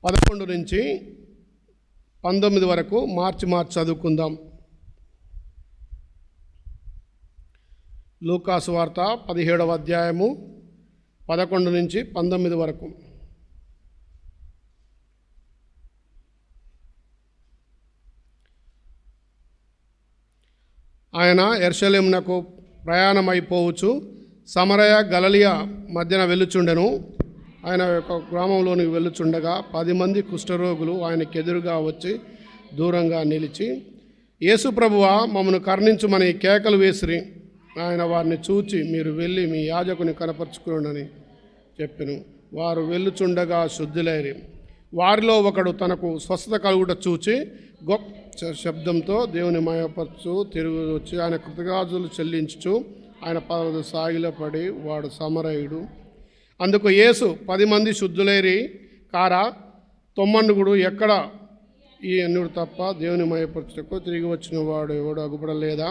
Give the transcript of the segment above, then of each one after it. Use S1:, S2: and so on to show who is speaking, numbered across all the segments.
S1: 11 నుంచి 19 వరకు మార్చి చదువుకుందాం. లూకాసు వార్త 17వ అధ్యాయము 11 నుంచి 19 వరకు. ఆయన యెరూషలేమునకు ప్రయాణమైపోవచ్చు సమరయ గలిలయ మధ్యన వెళ్ళుచుండెను. ఆయన యొక్క గ్రామంలోనికి వెళ్ళుచుండగా 10 మంది కుష్ఠరోగులు ఆయనకు ఎదురుగా వచ్చి దూరంగా నిలిచి, యేసు ప్రభువా, మమ్మను కరుణించుమని కేకలు వేసిరి. ఆయన వారిని చూచి, మీరు వెళ్ళి మీ యాజకుని కనపరుచుకుని చెప్పెను. వారు వెళ్ళుచుండగా శుద్ధులైరి. వారిలో ఒకడు తనకు స్వస్థత కలుగుట చూచి గొప్ప శబ్దంతో దేవుని మహిమపరచు తిరిగి వచ్చి ఆయన కృతజ్ఞతలు చెల్లించుచు ఆయన పాదముల సాగిలపడి, వాడు సమరయుడు. అందుకు యేసు, 10 మంది శుద్ధులైరి కారా, 9 ఎక్కడ ఈ అన్యుడు తప్ప దేవుని మహిమపరచుటకు తిరిగి వచ్చిన వాడు ఎవడు అగుపడలేదా?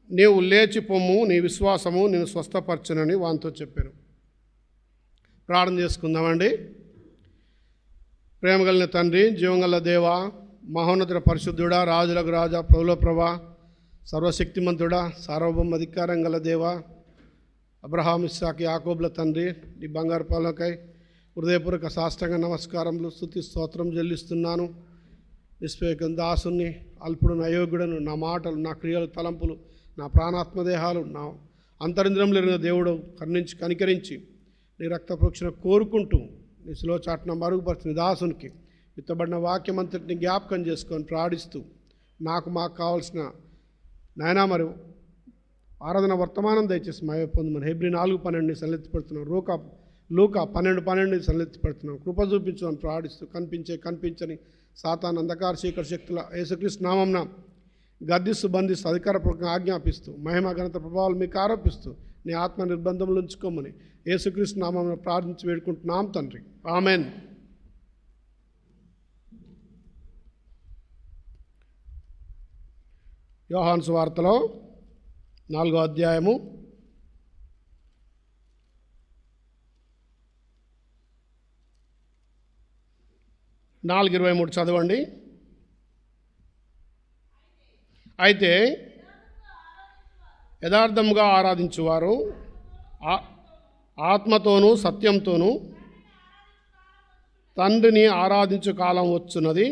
S1: నీవు లేచి పొమ్ము, నీ విశ్వాసము నేను స్వస్థపరచునని వానితో చెప్పాను. ప్రార్థన చేసుకుందామండి. ప్రేమగలిగిన తండ్రి, జీవంగల దేవ, మహోన్నతుడ పరిశుద్ధుడా, రాజులకు రాజా, ప్రభుల ప్రభా, సర్వశక్తిమంతుడా, సార్వభౌమ అధికారం గల దేవ, అబ్రహాం, ఇస్సాకు, యాకోబుల తండ్రి, నీ బంగారు పాలకై హృదయపూర్వక సాష్టాంగ నమస్కారములు, స్తుతి స్తోత్రం చెల్లిస్తున్నాను. నిష్పేకం దాసుని, అల్పుడును, అయోగ్యుడను, నా మాటలు, నా క్రియలు, తలంపులు, నా ప్రాణాత్మదేహాలు, నా అంతరింద్రంలో ఎరిగిన దేవుడు కనికరించి నీ రక్త ప్రోక్షణ కోరుకుంటూ నీ శిలువ చాటున మరుగుపరిచిన దాసునికి విత్తబడిన వాక్యం అంతటిని జ్ఞాపకం చేసుకొని ప్రార్థిస్తూ మాకు కావాల్సిన నాయనా మరి ఆరాధన వర్తమానం దయచేసి మాయ పొందమని హెబ్రీ 4:12 సన్నెత్తిపెడుతున్నాం. లూకా 12:12 సన్నెత్తిపెడుతున్నాం. కృప చూపించమని ప్రార్థిస్తూ కనిపించని సాతాను అంధకార చీకటి శక్తుల యేసుక్రీస్తు నామంన గద్దిస్తూ బంధిస్తూ అధికారపూర్వకంగా ఆజ్ఞాపిస్తూ మహిమ ఘనత ప్రభావాలు మీకు ఆరోపిస్తూ నీ ఆత్మ నిర్బంధంలో ఉంచుకోమని యేసుక్రీస్తు నామంలో ప్రార్థించి వేడుకుంటున్నాం తండ్రి, ఆమెన్. యోహాను సువార్తలో 4వ అధ్యాయము 4:23 చదవండి. అయితే యథార్థముగా ఆరాధించువారు ఆత్మతోనూ సత్యంతోనూ తండ్రిని ఆరాధించు కాలం వచ్చున్నది,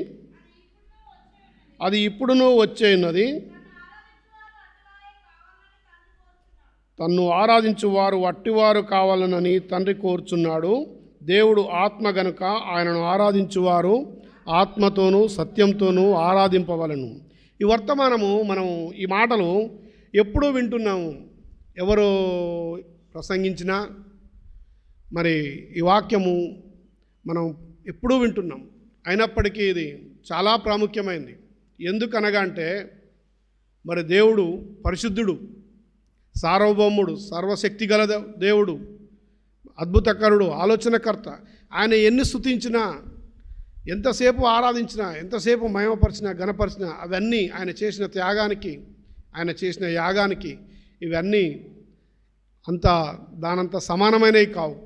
S1: అది ఇప్పుడునూ వచ్చే ఉన్నది. తన్ను ఆరాధించువారు వట్టివారు కావాలనని తండ్రి కోరుచున్నాడు. దేవుడు ఆత్మ గనుక ఆయనను ఆరాధించువారు ఆత్మతోనూ సత్యంతోనూ ఆరాధింపవలను. ఈ వర్తమానము మనం ఈ మాటలు ఎప్పుడూ వింటున్నాము. ఎవరు ప్రసంగించినా మరి ఈ వాక్యము మనం ఎప్పుడూ వింటున్నాం. అయినప్పటికీ ఇది చాలా ప్రాముఖ్యమైనది. ఎందుకనగా అంటే మరి దేవుడు పరిశుద్ధుడు, సార్వభౌముడు, సర్వశక్తి గల దేవుడు, అద్భుతకరుడు, ఆలోచనకర్త. ఆయన ఎన్ని స్తుతించినా, ఎంతసేపు ఆరాధించినా, ఎంతసేపు మహిమపరిచినా, ఘనపరిచినా అవన్నీ ఆయన చేసిన త్యాగానికి, ఆయన చేసిన యాగానికి ఇవన్నీ దానంత సమానమైనవి కావు.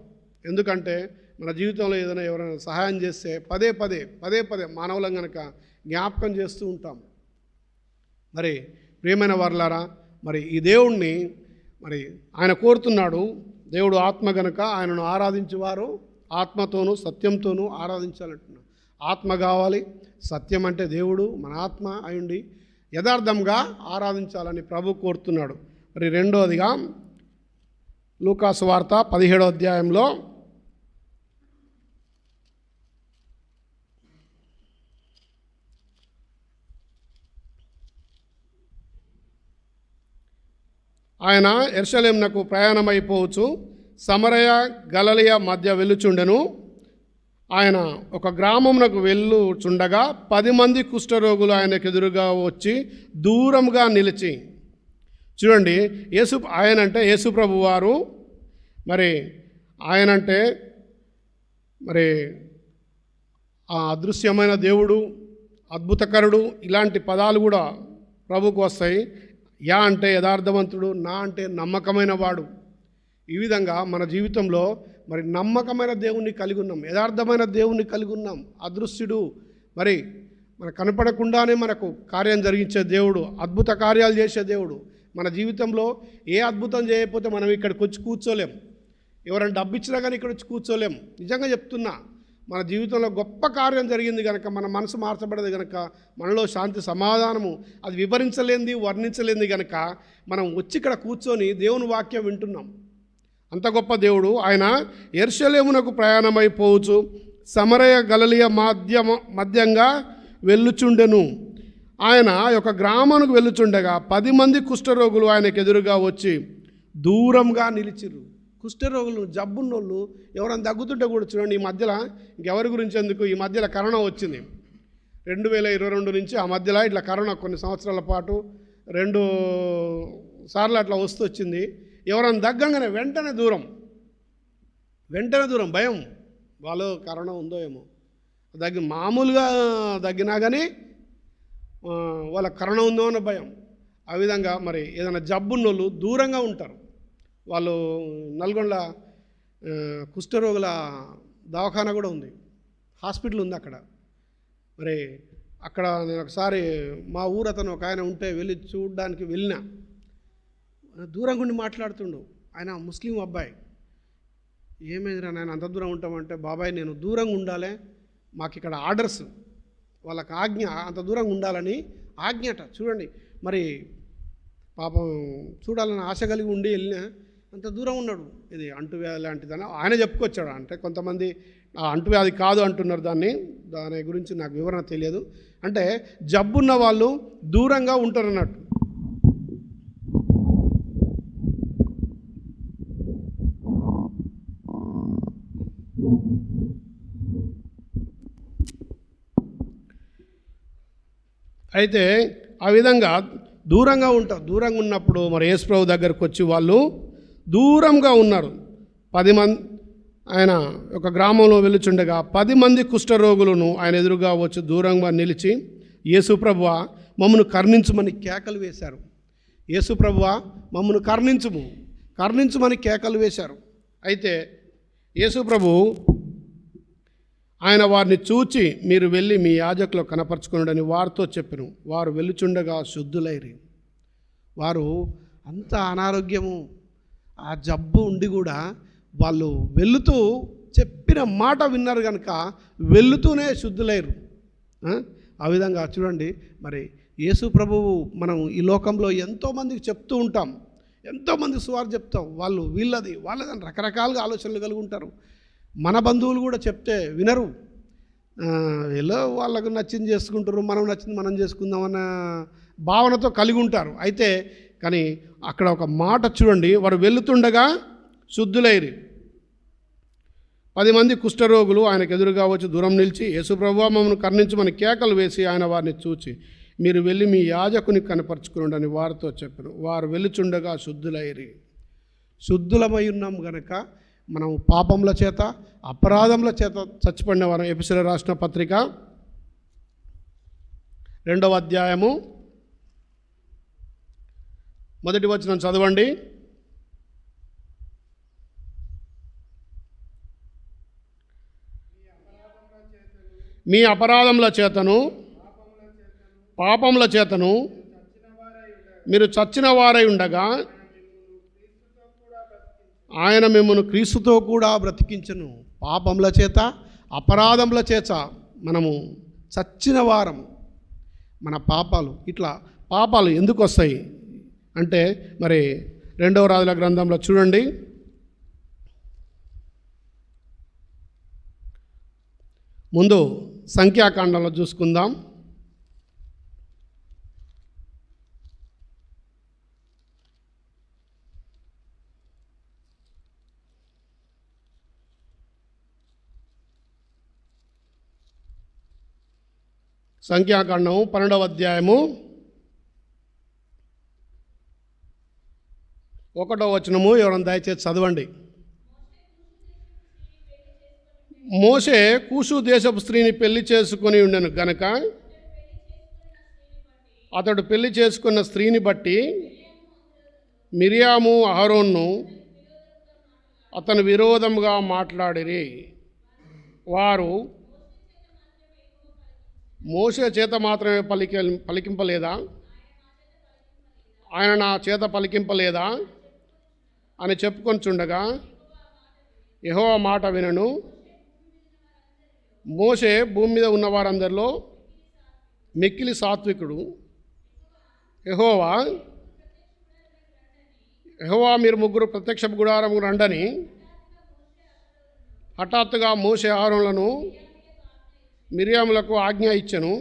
S1: ఎందుకంటే మన జీవితంలో ఏదైనా ఎవరైనా సహాయం చేస్తే పదే పదే మానవులం కనుక జ్ఞాపకం చేస్తూ ఉంటాం. మరి ప్రియమైన వారలారా, మరి ఈ దేవుణ్ణి మరి ఆయన కోరుతున్నాడు. దేవుడు ఆత్మ గనుక ఆయనను ఆరాధించేవారు ఆత్మతోనూ సత్యంతోనూ ఆరాధించాలంటున్నాడు. ఆత్మ కావాలి, సత్యం అంటే దేవుడు మన ఆత్మ అయ్యుండి యథార్థంగా ఆరాధించాలని ప్రభు కోరుతున్నాడు. మరి రెండోదిగా లూకాసు వార్త 17వ అధ్యాయంలో ఆయన యెరూషలేమునకు ప్రయాణమైపోవచ్చు సమరయ గలిలయ మధ్య వెళ్ళుచుండెను. ఆయన ఒక గ్రామమునకు వెళ్ళుచుండగా 10 మంది కుష్ఠరోగులు ఆయనకు ఎదురుగా వచ్చి దూరంగా నిలిచి, చూడండి, ఆయనంటే యేసు ప్రభు వారు, మరి ఆయనంటే మరి ఆ అదృశ్యమైన దేవుడు, అద్భుతకరుడు, ఇలాంటి పదాలు కూడా ప్రభుకు వస్తాయి. యా అంటే యథార్థవంతుడు, నా అంటే నమ్మకమైన వాడు. ఈ విధంగా మన జీవితంలో మరి నమ్మకమైన దేవుణ్ణి కలిగి ఉన్నాం, యథార్థమైన దేవుణ్ణి కలిగి ఉన్నాం. అదృశ్యుడు, మరి మనకు కనపడకుండానే మనకు కార్యం జరిగించే దేవుడు, అద్భుత కార్యాలు చేసే దేవుడు. మన జీవితంలో ఏ అద్భుతం చేయకపోతే మనం ఇక్కడికి వచ్చి కూర్చోలేం. ఎవరైనా డబ్బు ఇచ్చినా కానీ ఇక్కడ వచ్చి కూర్చోలేం. నిజంగా చెప్తున్నా, మన జీవితంలో గొప్ప కార్యం జరిగింది కనుక, మన మనసు మార్చబడదు కనుక, మనలో శాంతి సమాధానము అది వివరించలేంది, వర్ణించలేంది కనుక మనం వచ్చి ఇక్కడ కూర్చొని దేవుని వాక్యం వింటున్నాం. అంత గొప్ప దేవుడు ఆయన. యెరూషలేమునకు ప్రయాణమైపోవచ్చు సమరయ గలిలయ మధ్యంగా వెళ్ళుచుండెను. ఆయన ఒక గ్రామానికి వెళ్ళుచుండగా 10 మంది కుష్ఠరోగులు ఆయనకు ఎదురుగా వచ్చి దూరంగా నిలిచిర్రు. కుష్ఠరోగులు, జబ్బున్నోళ్ళు ఎవరైనా దగ్గుతుంటే కూడా చూడండి. ఈ మధ్యలో ఇంకెవరి గురించి ఎందుకు, ఈ మధ్యలో కరోనా వచ్చింది 2022 నుంచి. ఆ మధ్యలో ఇట్లా కరోనా కొన్ని సంవత్సరాల పాటు 2 సార్లు అట్లా వస్తూ వచ్చింది. ఎవరైనా దగ్గంగానే వెంటనే దూరం భయం. వాళ్ళు కరోనా ఉందో ఏమో, మామూలుగా దగ్గినా కానీ వాళ్ళ కరోనా ఉందో అన్న భయం. ఆ విధంగా మరి ఏదైనా జబ్బున్నోళ్ళు దూరంగా ఉంటారు. వాళ్ళు నల్గొండ కుష్ఠరోగుల దవాఖానా కూడా ఉంది, హాస్పిటల్ ఉంది అక్కడ. మరి అక్కడ నేను ఒకసారి మా ఊరు అతను ఒక ఆయన ఉంటే వెళ్ళి చూడడానికి వెళ్ళిన, దూరంగా ఉండి మాట్లాడుతుండు. ఆయన ముస్లిం అబ్బాయి. ఏమైందిరా నేను అంత దూరం ఉంటామంటే, బాబాయ్ నేను దూరంగా ఉండాలి, మాకు ఇక్కడ ఆర్డర్స్, వాళ్ళకి ఆజ్ఞ, అంత దూరంగా ఉండాలని ఆజ్ఞట. చూడండి మరి పాపం చూడాలని ఆశ కలిగి ఉండి వెళ్ళిన, అంత దూరం ఉన్నాడు. ఇది అంటువ్యాధి లాంటిదని ఆయన చెప్పుకొచ్చాడు. అంటే కొంతమంది అంటువ్యాధి కాదు అంటున్నారు, దాని గురించి నాకు వివరణ తెలియదు. అంటే జబ్బున్న వాళ్ళు దూరంగా ఉంటారు అన్నట్టు. అయితే ఆ విధంగా దూరంగా ఉంటారు. దూరంగా ఉన్నప్పుడు మరి యేసుప్రభు దగ్గరకు వచ్చి వాళ్ళు దూరంగా ఉన్నారు. 10 మంది, ఆయన ఒక గ్రామంలో వెళ్ళుచుండగా 10 మంది కుష్ఠరోగులను ఆయన ఎదురుగా వచ్చి దూరంగా నిలిచి, యేసుప్రభువా మమ్మను కరుణించుమని కేకలు వేశారు. యేసుప్రభువా మమ్మను కరుణించుమని కేకలు వేశారు. అయితే యేసుప్రభు ఆయన వారిని చూచి, మీరు వెళ్ళి మీ యాజకులు కనపరుచుకున్నాడని వారితో చెప్పెను. వారు వెళ్ళుచుండగా శుద్ధులైరి. వారు అంత అనారోగ్యము, ఆ జబ్బు ఉండి కూడా వాళ్ళు వెళుతూ చెప్పిన మాట విన్నారు కనుక వెళ్ళుతూనే శుద్ధులైరు. ఆ విధంగా చూడండి, మరి యేసు ప్రభువు మనం ఈ లోకంలో ఎంతోమందికి చెప్తూ ఉంటాం, ఎంతోమంది సువార్త చెప్తాం. వాళ్ళు వాళ్ళదని రకరకాలుగా ఆలోచనలు కలిగి ఉంటారు. మన బంధువులు కూడా చెప్తే వినరు. ఎలా వాళ్ళకు నచ్చింది చేసుకుంటారు, మనం నచ్చింది మనం చేసుకుందామన్న భావనతో కలిగి ఉంటారు. అయితే కానీ అక్కడ ఒక మాట చూడండి, వారు వెళుతుండగా శుద్ధులైరి. 10 మంది కుష్ఠరోగులు ఆయనకు ఎదురుగా వచ్చి దూరం నిలిచి, యేసుప్రభువా మమ్మను కరుణించమని కేకలు వేసి ఆయన వారిని చూచి, మీరు వెళ్ళి మీ యాజకుని కనపరుచుకుని అని వారితో చెప్పారు. వారు వెళ్ళుచుండగా శుద్ధులైరి. శుద్ధులమై ఉన్నాం గనక మనం పాపముల చేత, అపరాధముల చేత చచ్చిపోయిన వారం. ఎఫెసీయులకు రాసిన పత్రిక 2వ అధ్యాయము 1వ వచనం చదవండి. మీ అపరాధముల చేతను పాపముల చేతను మీరు చచ్చిన వారై ఉండగా ఆయన మిమ్మల్ని క్రీస్తుతో కూడా బ్రతికించను. పాపముల చేత, అపరాధముల చేత మనము చచ్చిన వారం. మన పాపాలు, ఇట్లా పాపాలు ఎందుకు వస్తాయి అంటే, మరి 2వ రాజుల గ్రంథంలో చూడండి, ముందు సంఖ్యాకాండంలో చూసుకుందాం. సంఖ్యాకాండం 12వ అధ్యాయము 1వ వచనము. ఎవరైనా దయచేసి చదవండి. మోషే కూషు దేశపు స్త్రీని పెళ్లి చేసుకొని ఉండెను గనక అతడు పెళ్లి చేసుకున్న స్త్రీని బట్టి మిరియాము అహరోన్ను అతను విరోధముగా మాట్లాడిరి. వారు మోషే చేత మాత్రమే పలికింపలేదా, ఆయన నా చేత పలికింపలేదా అని చెప్పుకొనిచుండగా యెహోవా మాట వినను. మోషే భూమి మీద ఉన్న వారందరిలో మిక్కిలి సాత్వికుడు. యెహోవా మీరు ముగ్గురు ప్రత్యక్ష గుడారము రండని హఠాత్తుగా మోషే అహరోనులను మిరియాములకు ఆజ్ఞ ఇచ్చెను.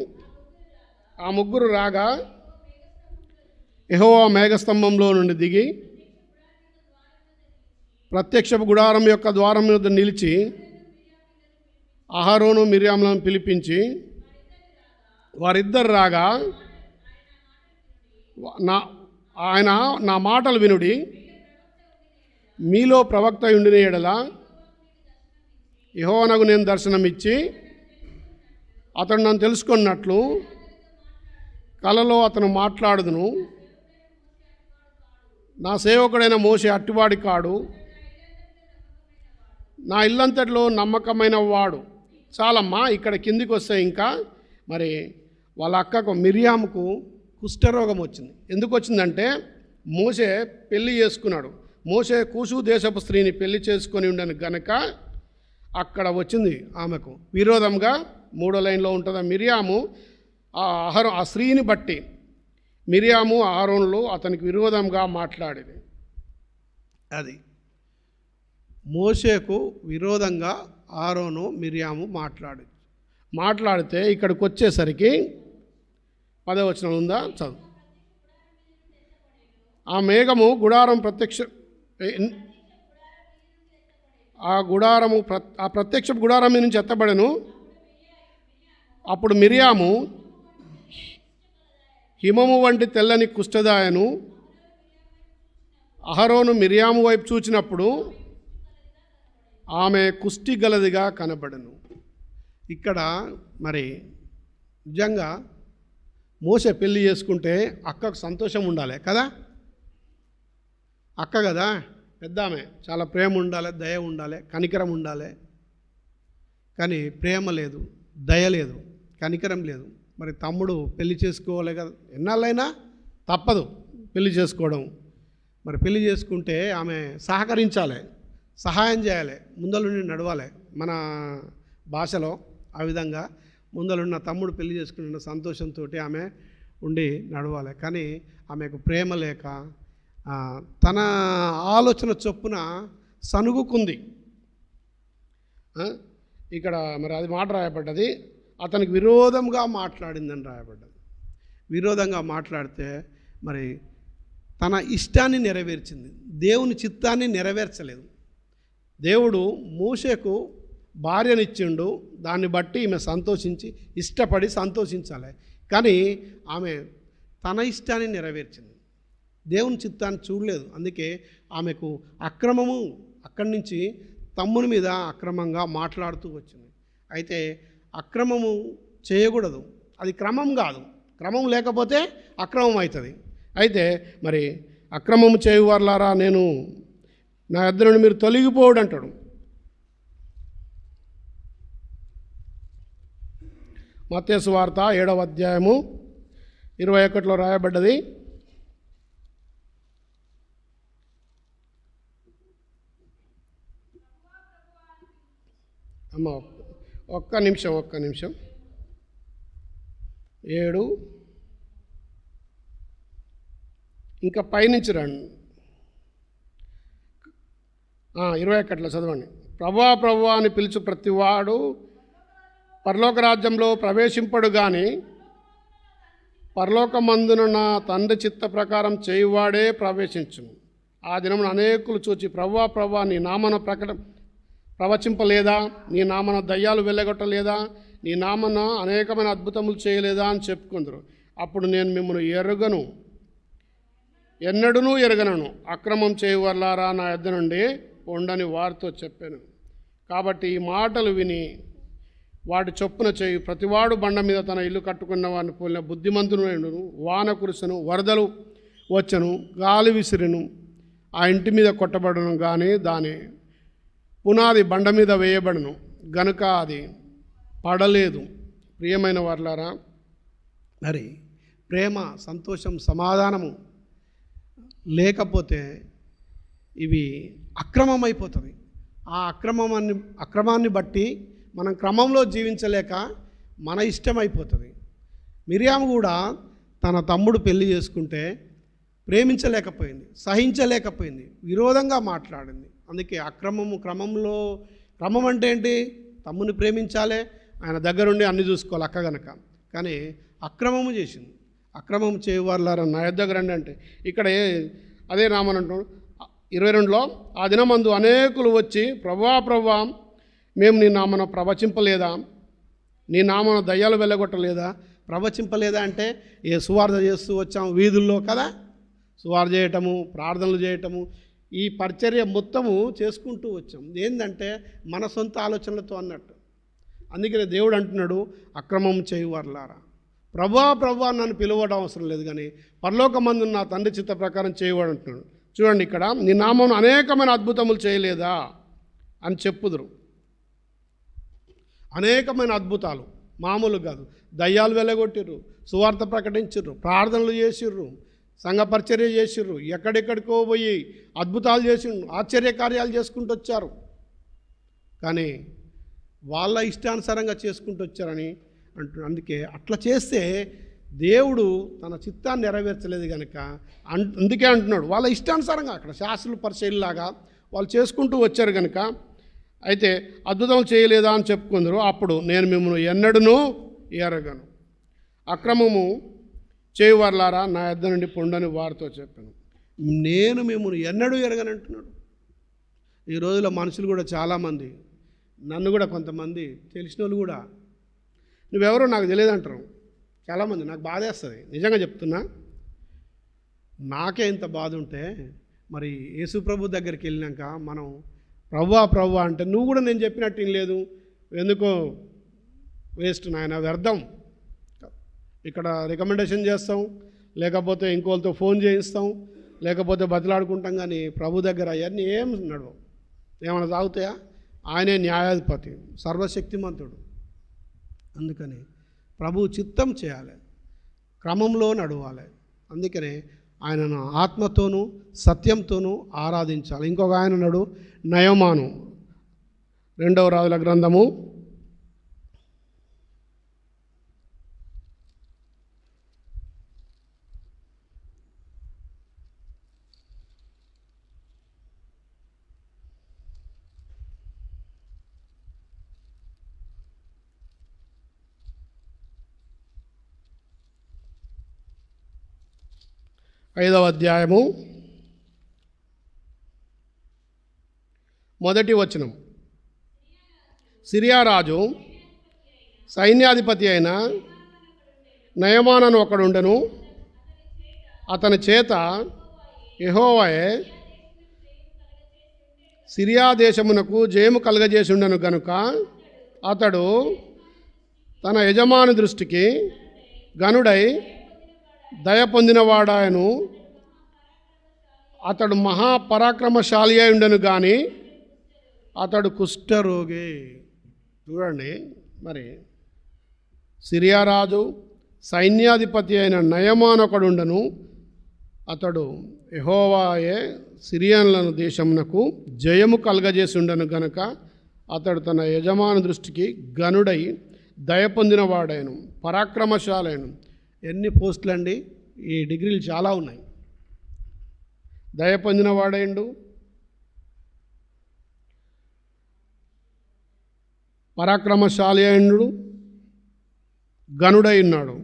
S1: ఆ ముగ్గురు రాగా యెహోవా మేఘస్తంభంలో నుండి దిగి ప్రత్యక్ష గుడారం యొక్క ద్వారం మీద నిలిచి అహరోను మిరియాములను పిలిపించి వారిద్దరు రాగా ఆయన నా మాటలు వినుడి, మీలో ప్రవక్త ఉండిన ఎడల యెహోవానగు నేను దర్శనమిచ్చి అతడు నన్ను తెలుసుకున్నట్లు కలలో అతను మాట్లాడుదును. నా సేవకుడైన మోషే అట్టివాడి కాడు, నా ఇల్లంతటిలో నమ్మకమైన వాడు. చాలమ్మా, ఇక్కడ కిందికి వస్తే ఇంకా మరి వాళ్ళ అక్కకు మిరియాముకు కుష్ఠరోగం వచ్చింది. ఎందుకు వచ్చిందంటే మోషే పెళ్లి చేసుకున్నాడు. మోషే కూషు దేశపు స్త్రీని పెళ్లి చేసుకొని ఉండను గనక అక్కడ వచ్చింది ఆమెకు విరోధంగా. 3వ లైన్లో ఉంటుంది. మిరియాము ఆ స్త్రీని బట్టి మిరియాము అహరోనులు అతనికి విరోధంగా మాట్లాడింది. అది మోషేకు విరోధంగా అహరోను మిరియాము మాట్లాడితే ఇక్కడికి వచ్చేసరికి 10వ వచనం ఉందా, చదువు. ఆ మేఘము గుడారం ఆ ప్రత్యక్ష గుడారం నుంచి ఎత్తబడెను. అప్పుడు మిరియాము హిమము వంటి తెల్లని కుష్ఠదాయను. అహరోను మిరియాము వైపు చూచినప్పుడు ఆమె కుష్టి గలదిగా కనబడెను. ఇక్కడ మరి నిజంగా మోషే పెళ్లి చేసుకుంటే అక్కకు సంతోషం ఉండాలి కదా, అక్క కదా పెద్ద ఆమె, చాలా ప్రేమ ఉండాలి, దయ ఉండాలి, కనికరం ఉండాలి. కానీ ప్రేమ లేదు, దయ లేదు, కనికరం లేదు. మరి తమ్ముడు పెళ్లి చేసుకోవాలి కదా, ఎన్నాళ్ళైనా తప్పదు పెళ్లి చేసుకోవడం. మరి పెళ్లి చేసుకుంటే ఆమె సహకరించాలి, సహాయం చేయాలి, ముందలుండి నడవాలి. మన భాషలో ఆ విధంగా ముందలున్న తమ్ముడు పెళ్లి చేసుకున్న సంతోషంతో ఆమె ఉండి నడవాలి. కానీ ఆమెకు ప్రేమ లేక తన ఆలోచన చొప్పున సనుగుకుంది. ఇక్కడ మరి అది మాట రాయబడ్డది, అతనికి విరోధంగా మాట్లాడిందని రాయబడ్డది. విరోధంగా మాట్లాడితే మరి తన ఇష్టాన్ని నెరవేర్చింది, దేవుని చిత్తాన్ని నెరవేర్చలేదు. దేవుడు మోషేకు భార్యనిచ్చిండు, దాన్ని బట్టి ఈమె సంతోషించి ఇష్టపడి సంతోషించాలి. కానీ ఆమె తన ఇష్టాన్ని నెరవేర్చింది, దేవుని చిత్తాన్ని చూడలేదు. అందుకే ఆమెకు అక్రమము అక్కడి నుంచి తమ్ముని మీద అక్రమంగా మాట్లాడుతూ వచ్చింది. అయితే అక్రమము చేయకూడదు, అది క్రమం కాదు. క్రమం లేకపోతే అక్రమం అవుతుంది. అయితే మరి అక్రమము చేయువారులారా నేను నా యొద్ద నుండి మీరు తొలగిపోవడు అంటాడు. మత్తయి సువార్త 7వ అధ్యాయము 21లో రాయబడ్డది. అమ్మ ఒక్క నిమిషం 7 ఇంకా పైనుంచి రండి. 21లో చదవండి. ప్రభువా అని పిలుచు ప్రతివాడు పరలోక రాజ్యంలో ప్రవేశింపడు గాని పరలోకమందున నా తండ్రి చిత్త ప్రకారం చేయువాడే ప్రవేశించును. ఆ దినమున అనేకులు చూచి ప్రభువా నీ నామన ప్రవచింపలేదా, నీ నామన దయ్యాలు వెళ్ళగొట్టలేదా, నీ నామన అనేకమైన అద్భుతములు చేయలేదా అని చెప్పుకుందరు. అప్పుడు నేను మిమ్మల్ని ఎన్నడూనూ ఎరగనను, అక్రమం చేయవర్లారా నా యొద్ద నుండి ఉండని వారితో చెప్పాను. కాబట్టి ఈ మాటలు విని వాటి చొప్పున చేయు ప్రతివాడు బండ మీద తన ఇల్లు కట్టుకున్న వారిని పోలిన బుద్ధిమంతుడు. వాన కురుసను, వరదలు వచ్చను, గాలి విసిరిను, ఆ ఇంటి మీద కొట్టబడను, కానీ దాని పునాది బండ మీద వేయబడను గనుక అది పడలేదు. ప్రియమైన వారలారా, మరి ప్రేమ, సంతోషం, సమాధానము లేకపోతే ఇవి అక్రమం అయిపోతుంది. ఆ అక్రమాన్ని బట్టి మనం క్రమంలో జీవించలేక మన ఇష్టం అయిపోతుంది. మిరియాము కూడా తన తమ్ముడు పెళ్లి చేసుకుంటే ప్రేమించలేకపోయింది, సహించలేకపోయింది, విరోధంగా మాట్లాడింది. అందుకే క్రమం అంటే ఏంటి? తమ్ముని ప్రేమించాలి, ఆయన దగ్గరుండి అన్ని చూసుకోవాలి అక్క గనక. కానీ అక్రమము చేసింది. అక్రమం చేయవాళ్ళారా నా దగ్గర రండి అంటే ఇక్కడ అదే రామనంటాడు 22లో, ఆ దినమందు అనేకులు వచ్చి ప్రభువా మేము నీ నామన ప్రవచింపలేదా, నీ నామన దయ్యాలు వెళ్ళగొట్టలేదా? ప్రవచింపలేదా అంటే సువార్త చేస్తూ వచ్చాము వీధుల్లో కదా, సువార్త చేయటము, ప్రార్థనలు చేయటము, ఈ పరిచర్య మొత్తము చేసుకుంటూ వచ్చాం. ఏంటంటే మన సొంత ఆలోచనలతో అన్నట్టు. అందుకనే దేవుడు అంటున్నాడు, అక్రమం చేయవారులారా. ప్రభువా నన్ను పిలవడం అవసరం లేదు, కానీ పరలోకమందు నా తండ్రి చిత్త ప్రకారం చేయవాడు అంటున్నాడు. చూడండి, ఇక్కడ నీ నామం అనేకమైన అద్భుతములు చేయలేదా అని చెప్పుదురు. అనేకమైన అద్భుతాలు మామూలు కాదు. దయ్యాలు వెళ్ళగొట్టిర్రు, సువార్త ప్రకటించిర్రు, ప్రార్థనలు చేసిర్రు, సంఘ పరిచర్య చేసిర్రు, ఎక్కడెక్కడికో పోయి అద్భుతాలు చేసిండ్రు, ఆశ్చర్యకార్యాలు చేసుకుంటూ వచ్చారు. కానీ వాళ్ళ ఇష్టానుసారంగా చేసుకుంటూ వచ్చారని అంటున్నాడు. అందుకే అట్లా చేస్తే దేవుడు తన చిత్తాన్ని నెరవేర్చలేదు కనుక అందుకే అంటున్నాడు, వాళ్ళ ఇష్టానుసారంగా అక్కడ శాస్త్రులు పరిశీలిలాగా వాళ్ళు చేసుకుంటూ వచ్చారు కనుక. అయితే అద్భుతం చేయలేదా అని చెప్పుకుందరు. అప్పుడు నేను మిమ్మల్ని ఎన్నడూనూ ఎరగను, అక్రమము చేయవర్లారా నా యొద్ద నుండి పొండని వారితో చెప్పాను. నేను మిమ్మల్ని ఎన్నడూ ఎరగను అంటున్నాడు. ఈ రోజుల్లో మనుషులు కూడా చాలామంది, నన్ను కూడా కొంతమంది తెలిసిన వాళ్ళు కూడా నువ్వెవరో నాకు తెలియదంటారు చాలామంది. నాకు బాధేస్తుంది, నిజంగా చెప్తున్నా. నాకే ఇంత బాధ ఉంటే మరి యేసు ప్రభు దగ్గరికి వెళ్ళినాక మనం ప్రభువా అంటే నువ్వు కూడా నేను చెప్పినట్టు ఏం లేదు, ఎందుకో వేస్ట్ నాయన, వ్యర్థం. ఇక్కడ రికమెండేషన్ చేస్తాం, లేకపోతే ఇంకోళ్ళతో ఫోన్ చేయిస్తాం, లేకపోతే బతిలాడుకుంటాం. కానీ ప్రభు దగ్గర అవన్నీ ఏం నడవు, ఏమైనా సాగుతాయా? ఆయనే న్యాయాధిపతి, సర్వశక్తిమంతుడు. అందుకని ప్రభు చిత్తం చేయాలి, క్రమంలో నడవాలి. అందుకనే ఆయనను ఆత్మతోనూ సత్యంతోనూ ఆరాధించాలి. ఇంకొక ఆయన నడు నయమాను, 2వ రాజుల గ్రంథము 5వ అధ్యాయము 1వ వచనం. సిరియా రాజు సైన్యాధిపతి అయిన నయమానను ఒకడుండెను, అతని చేత యెహోవాయే సిరియా దేశమునకు జయము కలుగజేసిండెను గనుక అతడు తన యజమాని దృష్టికి గనుడై దయ పొందినవాడాయను. అతడు మహాపరాక్రమశాలి అయి ఉండెను కానీ అతడు కుష్ఠరోగి. చూడండి, మరి సిరియా రాజు సైన్యాధిపతి అయిన నయమాను ఒకడుండెను, అతడు యెహోవాయే సిరియన్లను దేశమునకు జయము కలుగజేసి ఉండెను గనుక అతడు తన యజమాని దృష్టికి గనుడై దయ పొందినవాడాయను, పరాక్రమశాలైను. ఎన్ని పోస్టులు అండి, ఈ డిగ్రీలు చాలా ఉన్నాయి. దయ పొందినవాడైండు, పరాక్రమశాలి అయినడు, గనుడై ఉన్నాడు.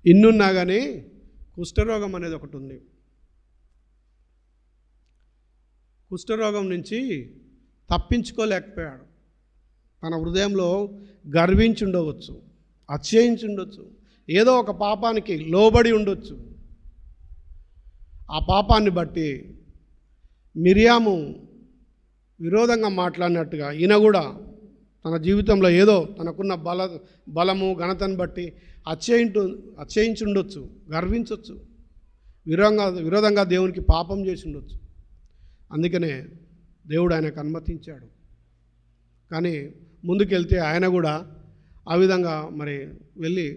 S1: ఇన్నున్నా కానీ కుష్ఠరోగం అనేది ఒకటి ఉంది. కుష్ఠరోగం నుంచి తప్పించుకోలేకపోయాడు. తన హృదయంలో గర్వించి ఉండవచ్చు, అతిశయించి ఉండొచ్చు, ఏదో ఒక పాపానికి లోబడి ఉండొచ్చు. ఆ పాపాన్ని బట్టి మిరియాము విరోధంగా మాట్లాడినట్టుగా ఈయన కూడా తన జీవితంలో ఏదో తనకున్న బలము ఘనతను బట్టి అతిశయించి ఉండొచ్చు, గర్వించవచ్చు, విరోధంగా దేవునికి పాపం చేసి ఉండొచ్చు. అందుకనే దేవుడు ఆయనకు అనుమతించాడు. కానీ ముందుకెళ్తే ఆయన కూడా ఆ విధంగా మరి వెళ్ళి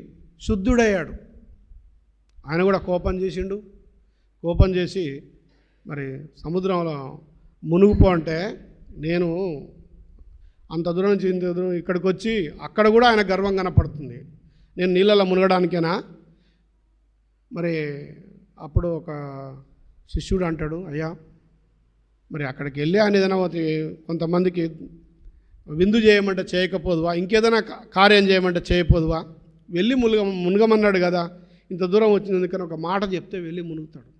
S1: శుద్ధుడయ్యాడు. ఆయన కూడా కోపం చేసిండు. కోపం చేసి మరి సముద్రంలో మునుగుపో అంటే నేను అంత దూరం నుంచి ఇంత దూరం ఇక్కడికి వచ్చి అక్కడ కూడా ఆయన గర్వం కనపడుతుంది. నేను నీళ్ళలో మునగడానికేనా? మరి అప్పుడు ఒక శిష్యుడు అంటాడు, అయ్యా మరి అక్కడికి వెళ్ళి ఆయన ఏదైనా కొంతమందికి విందు చేయమంటే చేయకపోదువా? ఇంకేదైనా కార్యం చేయమంటే చేయకపోదువా? వెళ్ళి మునగమన్నాడు కదా, ఇంత దూరం వచ్చినందుకని ఒక మాట చెప్తే వెళ్ళి మునుగుతాడు.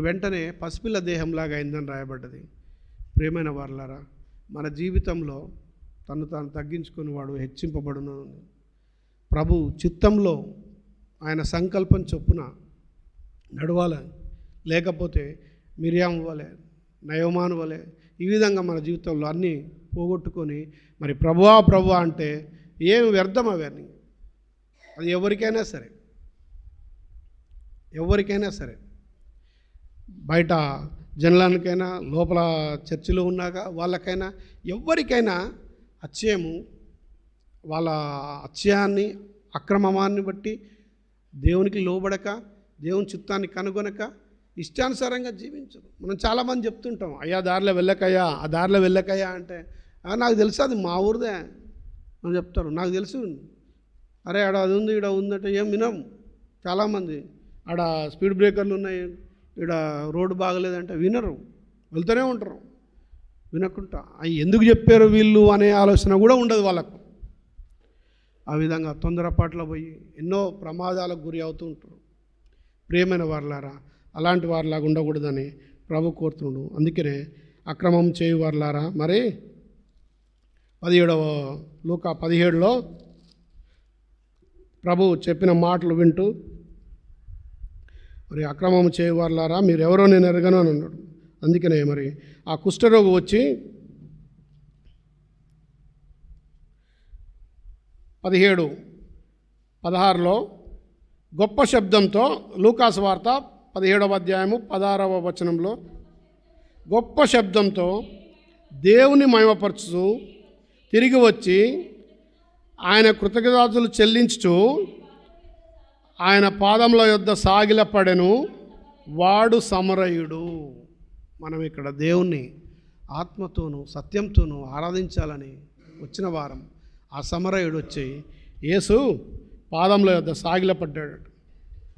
S1: వెంటనే పసిపిల్ల దేహంలాగా అయిందని రాయబడ్డది. ప్రియమైన వారలారా, మన జీవితంలో తను తాను తగ్గించుకుని వాడు హెచ్చింపబడును. ప్రభు చిత్తంలో ఆయన సంకల్పం చొప్పున నడవాలి. లేకపోతే మిరియాము వలె, నయోమాను వలె ఈ విధంగా మన జీవితంలో అన్నీ పోగొట్టుకొని మరి ప్రభువా అంటే ఏం వ్యర్థం అవన్నీ. అది ఎవరికైనా సరే బయట జనులకైనా లోపల చర్చిలో ఉన్నాక వాళ్ళకైనా ఎవరికైనా అత్యయము వాళ్ళ అత్యయాన్ని అక్రమాన్ని బట్టి దేవునికి లోబడక దేవుని చిత్తాన్ని కనుగొనక ఇష్టానుసారంగా జీవించరు. మనం చాలామంది చెప్తుంటాం, అయ్యా దారిలో వెళ్ళకయ్యా, ఆ దారిలో వెళ్ళకయ్యా అంటే నాకు తెలుసు అది మా ఊరిదే అని చెప్తారు. నాకు తెలుసు, అరే ఆడ అది ఉంది ఈడ ఉందంటే ఏం వినం. చాలామంది ఆడ స్పీడ్ బ్రేకర్లు ఉన్నాయి, ఈడ రోడ్డు బాగలేదంటే వినరు, వెళ్తూనే ఉంటారు. వినకుండా ఎందుకు చెప్పారు వీళ్ళు అనే ఆలోచన కూడా ఉండదు వాళ్ళకు. ఆ విధంగా తొందరపాట్లో పోయి ఎన్నో ప్రమాదాలకు గురి అవుతూ ఉంటారు. ప్రియమైన వారలారా, అలాంటి వారిలాగా ఉండకూడదని ప్రభు కోరుతున్నాడు. అందుకనే అక్రమం చేయు వారలారా, మరి 17వ లూకా 17లో ప్రభు చెప్పిన మాటలు వింటూ మరి అక్రమం చేయవారులారా మీరు ఎవరో నేను ఎరగను అని అన్నాడు. అందుకనే మరి ఆ కుష్ఠరోగి వచ్చి 17:16లో గొప్ప శబ్దంతో, లూకాసు వార్త 17వ అధ్యాయము 16వ వచనంలో గొప్ప శబ్దంతో దేవుని మహిమపరచుతూ తిరిగి వచ్చి ఆయన కృతజ్ఞతలు చెల్లించుచు ఆయన పాదముల యొద్ద సాగిలపడెను. వాడు సమరయుడు. మనం ఇక్కడ దేవుణ్ణి ఆత్మతోనూ సత్యంతోనూ ఆరాధించాలని వచ్చిన వారం ఆ సమరయుడు వచ్చి యేసు పాదముల యొద్ద సాగిలపడ్డాడు.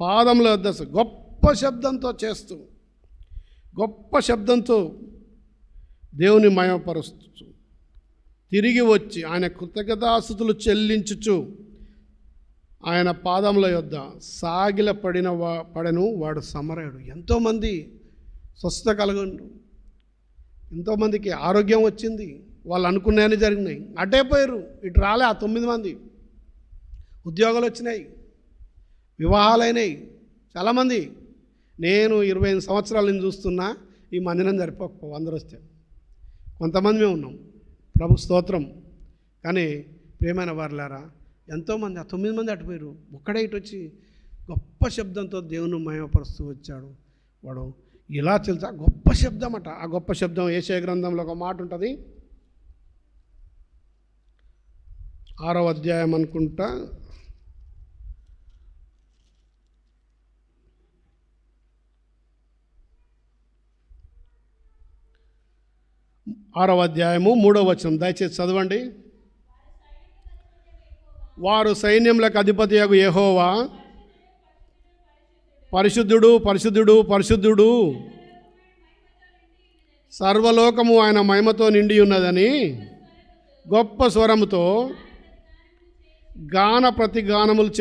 S1: పాదముల యొద్ద గొప్ప శబ్దంతో చేస్తూ, గొప్ప శబ్దంతో దేవుని మహిమపరుస్తూ తిరిగి వచ్చి ఆయన కృతజ్ఞతాస్తుతులు చెల్లించుచు ఆయన పాదముల యొద్ద పడెను. వాడు సమరయుడు. ఎంతోమంది స్వస్థత కలగండు, ఎంతోమందికి ఆరోగ్యం వచ్చింది, వాళ్ళు అనుకున్నాయని జరిగినాయి. అటైపోయారు, ఇటు రాలే. ఆ 9 మంది ఉద్యోగాలు వచ్చినాయి, వివాహాలైనాయి. చాలామంది, నేను 25 సంవత్సరాల నుంచి చూస్తున్నా ఈ మందిరం సరిపోకపో, అందరూ వస్తే కొంతమంది మేము ఉన్నాం, ప్రభు స్తోత్రం. కానీ ప్రియమైన వారలారా, ఎంతోమంది, ఆ 9 మంది అటుపోయారు, ఒక్కడే ఇటు వచ్చి గొప్ప శబ్దంతో దేవుని మహిమపరుస్తూ వచ్చాడు. వాడు ఇలా తెలుసా, గొప్ప శబ్దం అట. ఆ గొప్ప శబ్దం యెషయా గ్రంథంలో ఒక మాట ఉంటుంది, 6వ అధ్యాయం అనుకుంటా, 6వ అధ్యాయము 3వ వచనం దయచేసి చదవండి. వారు సైన్యములకు అధిపతియగు యెహోవా పరిశుద్ధుడు, పరిశుద్ధుడు, పరిశుద్ధుడు, సర్వలోకము ఆయన మహిమతో నిండి ఉన్నదని గొప్ప స్వరముతో గాన ప్రతిగానములు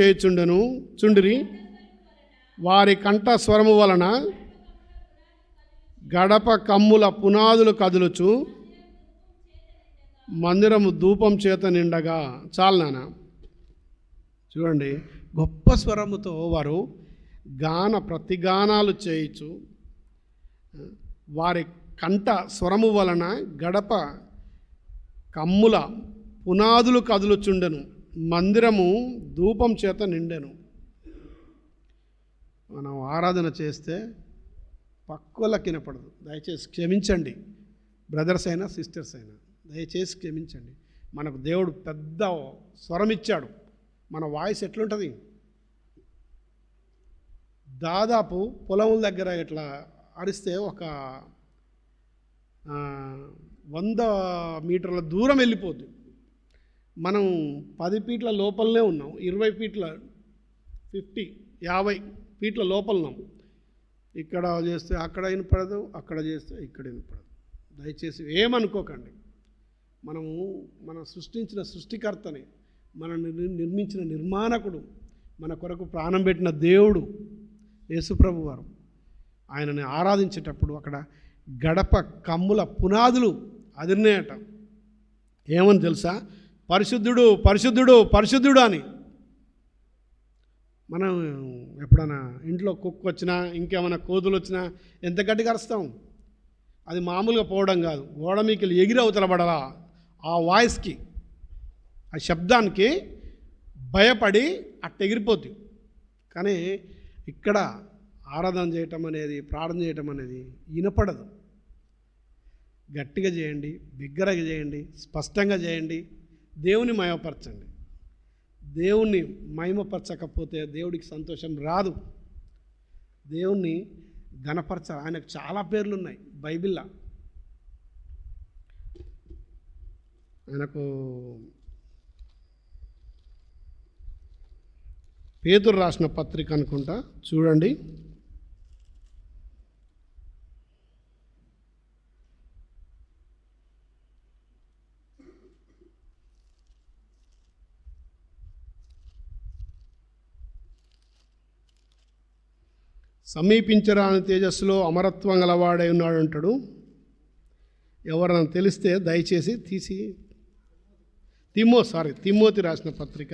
S1: చుండిరి. వారి కంఠ స్వరము వలన గడప కమ్ముల పునాదులు కదులుచు మందిరము ధూపం చేత నిండగా. చాలు నాన్న, చూడండి, గొప్ప స్వరముతో వారు గాన ప్రతిగానాలు చేయించు, వారి కంఠ స్వరము వలన గడప కమ్ముల పునాదులు కదులుచుండెను, మందిరము ధూపం చేత నిండెను. మనం ఆరాధన చేస్తే పక్కులకి వినపడదు. దయచేసి క్షమించండి, బ్రదర్స్ అయినా సిస్టర్స్ అయినా. దయచేసి క్షమించండి. మనకు దేవుడు పెద్ద స్వరం ఇచ్చాడు. మన వాయిస్ ఎట్లుంటుంది? దాదాపు పొలముల దగ్గర ఇట్లా అరిస్తే ఒక 100 మీటర్ల దూరం వెళ్ళిపోద్ది. మనం 10 ఫీట్ల లోపలనే ఉన్నాం, 20 ఫీట్ల 50 ఫీట్ల లోపల ఉన్నాం. ఇక్కడ చేస్తే అక్కడ వినపడదు, అక్కడ చేస్తే ఇక్కడ వినపడదు. దయచేసి ఏమనుకోకండి. మనం సృష్టించిన సృష్టికర్తని, మనల్ని నిర్మించిన నిర్మాణకుడు, మన కొరకు ప్రాణం పెట్టిన దేవుడు యేసుప్రభు వారు. ఆయనని ఆరాధించేటప్పుడు అక్కడ గడప కమ్ముల పునాదులు అదిరినాయట. ఏమని తెలుసా? పరిశుద్ధుడు పరిశుద్ధుడు పరిశుద్ధుడు అని. మనం ఎప్పుడైనా ఇంట్లో కుక్క వచ్చినా, ఇంకేమైనా కోతులు వచ్చినా ఎంత గట్టిగా అరుస్తాం? అది మామూలుగా పోవడం కాదు, గోడ మీకెళ్ళి ఎగిరి అవతలబడాలా. ఆ వాయిస్కి, ఆ శబ్దానికి భయపడి అట్టెగిరిపోద్ది. కానీ ఇక్కడ ఆరాధన చేయటం అనేది, ప్రార్థన చేయటం అనేది వినపడదు. గట్టిగా చేయండి, బిగ్గరగా చేయండి, స్పష్టంగా చేయండి, దేవుని మహిమపరచండి. దేవుణ్ణి మహిమపరచకపోతే దేవుడికి సంతోషం రాదు. దేవుణ్ణి ఘనపరచాలి. ఆయనకు చాలా పేర్లు ఉన్నాయి బైబిల్లో. ఆయనకు పేతురు రాసిన పత్రిక అనుకుంటా, చూడండి. సమీపించరాని తేజస్సులో అమరత్వం గలవాడై ఉన్నాడు అంటాడు. ఎవరైనా తెలిస్తే దయచేసి తీసి తిమోతి రాసిన పత్రిక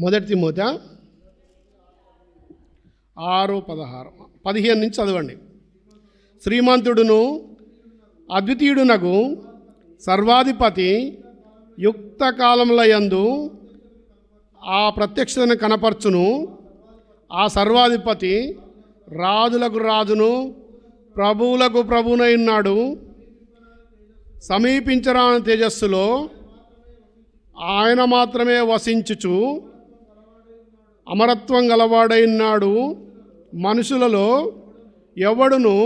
S1: 1 తిమోతి 6:15 నుంచి చదవండి. శ్రీమంతుడును అద్వితీయుడునగు సర్వాధిపతి యుక్త కాలములయందు ఆ ప్రత్యక్షతను కనపరచును. ఆ సర్వాధిపతి రాజులకు రాజును ప్రభువులకు ప్రభువునైనాడు. సమీపించరాని తేజస్సులో ఆయన మాత్రమే వసించుచు అమరత్వం గలవాడైనాడు. మనుషులలో ఎవడును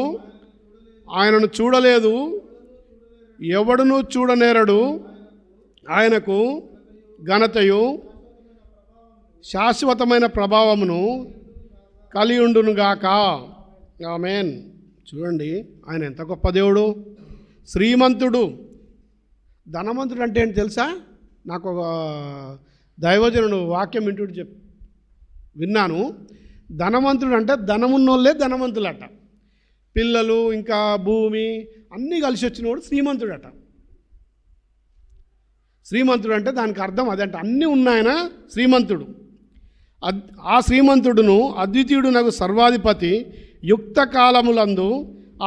S1: ఆయనను చూడలేదు, ఎవడును చూడనేరడు. ఆయనకు ఘనతయు శాశ్వతమైన ప్రభావమును కలియుండునుగాక. ఆమేన్. చూడండి, ఆయన ఎంత గొప్ప దేవుడు. శ్రీమంతుడు. ధనవంతుడు అంటే ఏంటి తెలుసా? నాకు ఒక దైవజనుడు వాక్యం విన్నాను. ధనవంతుడు అంటే ధనమున్నోళ్ళే ధనవంతులట. పిల్లలు, ఇంకా భూమి అన్నీ కలిసి వచ్చినవాడు శ్రీమంతుడట. శ్రీమంతుడు అంటే దానికి అర్థం అదంట, అన్నీ ఉన్నాయన శ్రీమంతుడు. ఆ శ్రీమంతుడును అద్వితీయుడు నాకు సర్వాధిపతి యుక్త కాలములందు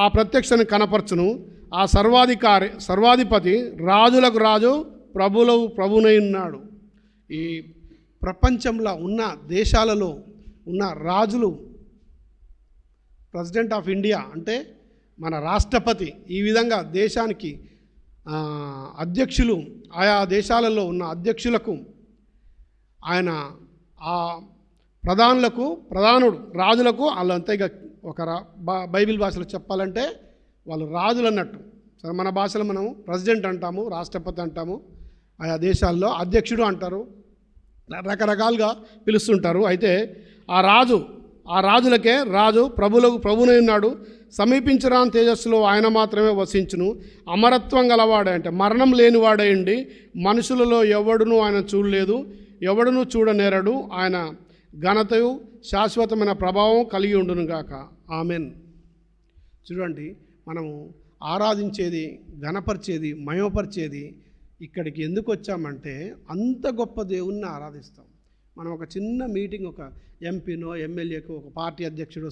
S1: ఆ ప్రత్యక్షను కనపరచును. ఆ సర్వాధిపతి రాజులకు రాజు ప్రభువులకు ప్రభువునై ఉన్నాడు. ఈ ప్రపంచంలో ఉన్న దేశాలలో ఉన్న రాజులు, ప్రెసిడెంట్ ఆఫ్ ఇండియా అంటే మన రాష్ట్రపతి, ఈ విధంగా దేశానికి అధ్యక్షులు, ఆయా దేశాలలో ఉన్న అధ్యక్షులకు ఆయన, ఆ ప్రధానుడు, రాజులకు వాళ్ళంతా ఇక ఒక బైబిల్ భాషలో చెప్పాలంటే వాళ్ళు రాజులు అన్నట్టు. మన భాషలో మనం ప్రెసిడెంట్ అంటాము, రాష్ట్రపతి అంటాము, ఆయా దేశాల్లో అధ్యక్షుడు అంటారు, రకరకాలుగా పిలుస్తుంటారు. అయితే ఆ రాజులకే రాజు ప్రభువులకు ప్రభువునై ఉన్నాడు. సమీపించరాని తేజస్సులో ఆయన మాత్రమే వసించును. అమరత్వం గలవాడే అంటే మరణం లేనివాడైండి. మనుషులలో ఎవడును ఆయన చూడలేదు, ఎవడును చూడనేరడు. ఆయన ఘనతయు శాశ్వతమైన ప్రభావం కలిగి ఉండునుగాక. ఆమెన్. చూడండి, మనము ఆరాధించేది, ఘనపరిచేది, మహిమపరిచేది ఇక్కడికి ఎందుకు వచ్చామంటే అంత గొప్ప దేవుణ్ణి ఆరాధిస్తాం. మనం ఒక చిన్న మీటింగ్, ఒక ఎంపీనో ఎమ్మెల్యేకో, ఒక పార్టీ అధ్యక్షుడు,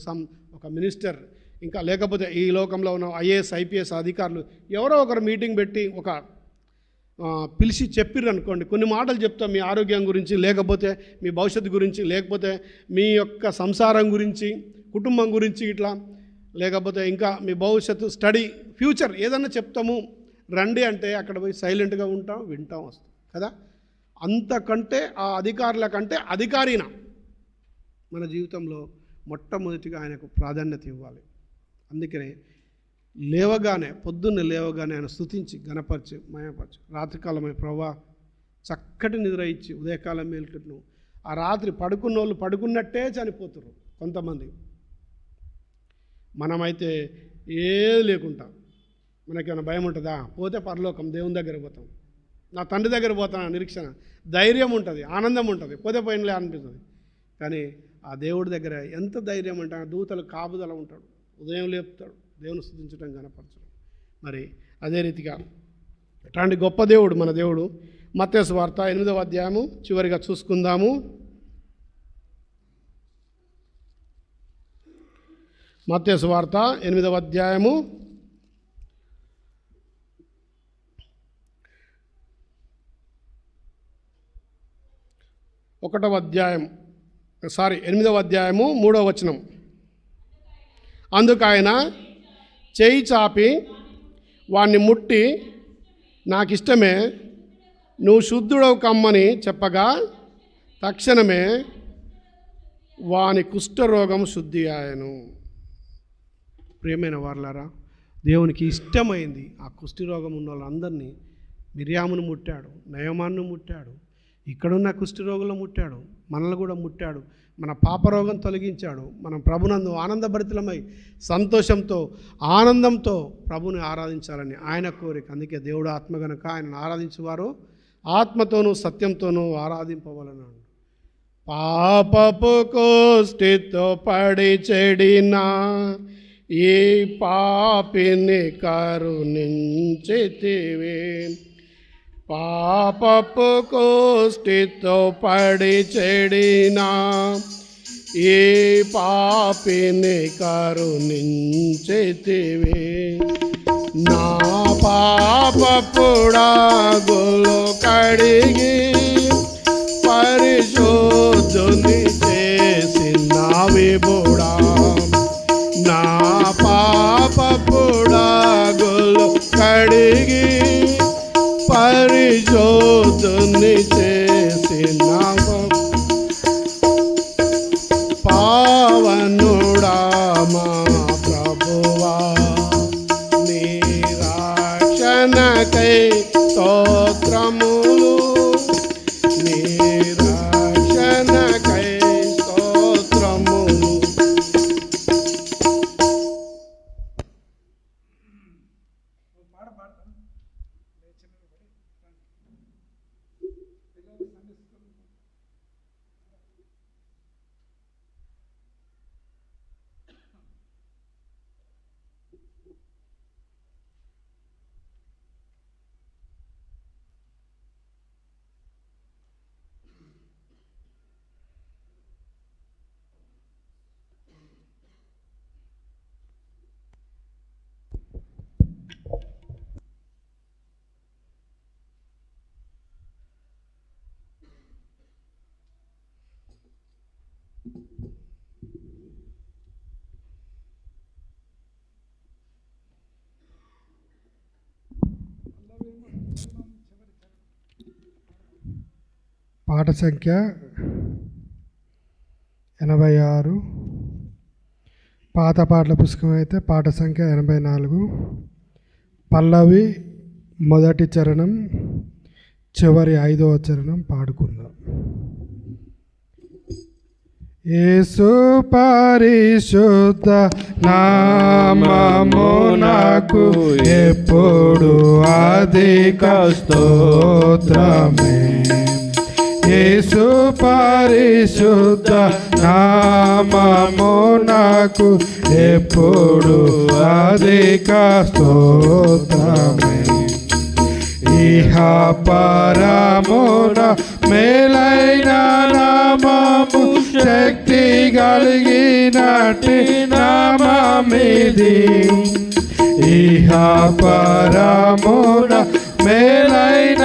S1: ఒక మినిస్టర్, ఇంకా లేకపోతే ఈ లోకంలో ఉన్న ఐఏఎస్ ఐపీఎస్ అధికారులు ఎవరో ఒకరు మీటింగ్ పెట్టి ఒక పిలిచి చెప్పిర్రు అనుకోండి, కొన్ని మాటలు చెప్తాం మీ ఆరోగ్యం గురించి, లేకపోతే మీ భవిష్యత్తు గురించి, లేకపోతే మీ యొక్క సంసారం గురించి, కుటుంబం గురించి, ఇట్లా లేకపోతే ఇంకా మీ భవిష్యత్తు, స్టడీ, ఫ్యూచర్ ఏదన్నా చెప్తాము రండి అంటే అక్కడ పోయి సైలెంట్గా ఉంటాం, వింటాం, వస్తాం కదా. అంతకంటే ఆ అధికారుల కంటే అధికారిన మన జీవితంలో మొట్టమొదటిగా ఆయనకు ప్రాధాన్యత ఇవ్వాలి. అందుకనే లేవగానే, పొద్దున్నే లేవగానే ఆయన స్తుతించి ఘనపరిచి మయపరిచి, రాత్రికాలమై ప్రభా చక్కటి నిద్ర ఇచ్చి ఉదయకాలం మేలుకును. ఆ రాత్రి పడుకున్న వాళ్ళు పడుకున్నట్టే చనిపోతున్నారు కొంతమంది. మనమైతే ఏది లేకుండా మనకేమైనా భయం ఉంటుందా? పోతే పరలోకం, దేవుని దగ్గర పోతాం, నా తండ్రి దగ్గర పోతాను నిరీక్షణ, ధైర్యం ఉంటుంది, ఆనందం ఉంటుంది, పోతే పోయినలే అనిపిస్తుంది. కానీ ఆ దేవుడి దగ్గర ఎంత ధైర్యం అంటే, దూతలు కాపుదల ఉంటాడు, ఉదయం లేపుతాడు, దేవుని స్తుతించడం ఘనపరచడం. మరి అదే రీతిగా అట్లాంటి గొప్ప దేవుడు మన దేవుడు. మత్తయి సువార్త 8వ అధ్యాయము చివరిగా చూసుకుందాము. మత్తయి సువార్త 8వ అధ్యాయము 8వ అధ్యాయము 3వ వచనం. అందుకు ఆయన చేయి చాపి వాణ్ణి ముట్టి, నాకిష్టమే, నువ్వు శుద్ధుడవు కమ్మని చెప్పగా తక్షణమే వాని కుష్ఠరోగం శుద్ధి ఆయను. ప్రియమైన వారలారా, దేవునికి ఇష్టమైంది ఆ కుష్ఠరోగం ఉన్న వాళ్ళందరినీ. మిర్యామును ముట్టాడు, నయమాన్ను ముట్టాడు, ఇక్కడున్న కుష్ఠరోగులను ముట్టాడు, మనల్ని కూడా ముట్టాడు. మన పాపరోగం తొలగించాడు. మనం ప్రభునందు ఆనందభరితులమై సంతోషంతో ఆనందంతో ప్రభుని ఆరాధించాలని ఆయన కోరిక. అందుకే దేవుడు ఆత్మ గనుక ఆయనను ఆరాధించేవారు ఆత్మతోనూ సత్యంతోనూ ఆరాధింపవలెను. పాపపు కోష్ఠితో పడి చెడిన ఈ పాపిని కరుణించితివి, పాపపు కోష్ఠితో పడి చెడిన ఈ పాపిని కరుణించితివి, నా పాపపుడాగులు కడిగి పరిశుద్ధుని చేసిన విభుడా, నా పాపపుడాగులు కడిగి పరిశోధుని చేసిన పావనుడా మా ప్రభువా, నీ రక్షణకై స్తోత్రములు, నీ రక్షణకై స్తోత్రములు. పాట సంఖ్య 86. పాత పాటల పుస్తకం అయితే పాట సంఖ్య 84. పల్లవి మొదటి చరణం, చివరి 5వ చరణం పాడుకుందాం. యేసు పరిశుద్ధ నామమునకు ఎప్పుడు అధిక స్తోత్రమే, యేసు పరిశుద్ధ నామమునకు ఎప్పుడు అధిక స్తోత్రమే. ఇహ పరమున మేలైన నామము, శక్తి కలిగినట్టి నామమిది. ఇహ పరమున మేలైన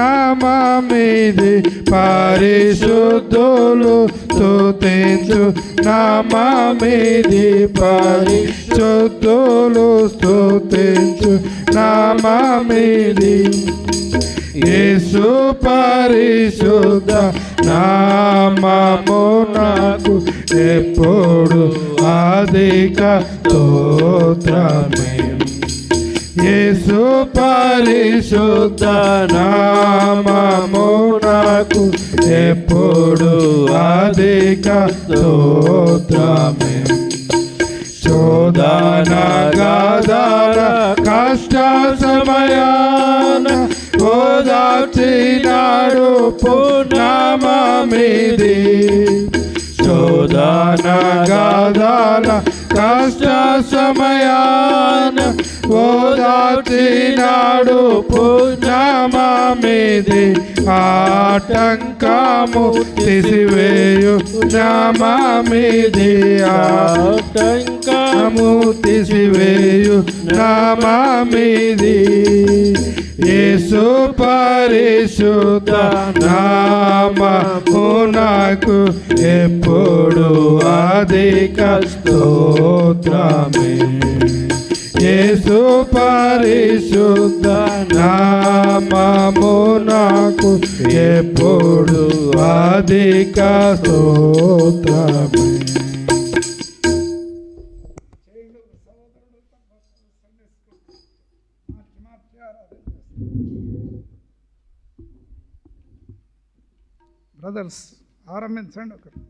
S2: నామమిది పరిశుద్ధులు స్తుతించు నామమిది పరిశుద్ధులు స్తుతించు నామమిది యేసు పరిశుద్ధ నామము నాకు ఎప్పుడు అధిక స్తోత్రమే యేసు పరిశుద్ధ నామము నాకు ఎప్పుడు అధిక స్తోత్రమే శోధన గాదర కష్ట సమయాన ఓదార్చినాడు పునామమిది శోధన గాదర కష్ట సమయాన ఓదార్చినాడు పునామమిది ఆటంకము తీసివేయు నామమిది ఆటంకము తీసివేయు నామమిది యేసు పరిశుద్ధ నామము నాకు ఎప్పుడు అధిక స్తోత్రమే యేసు పరిశుద్ధ నామము నాకు ఎప్పుడు అధిక స్తోత్రమే
S3: బ్రదర్స్ ఆరంభించండి ఒకరు.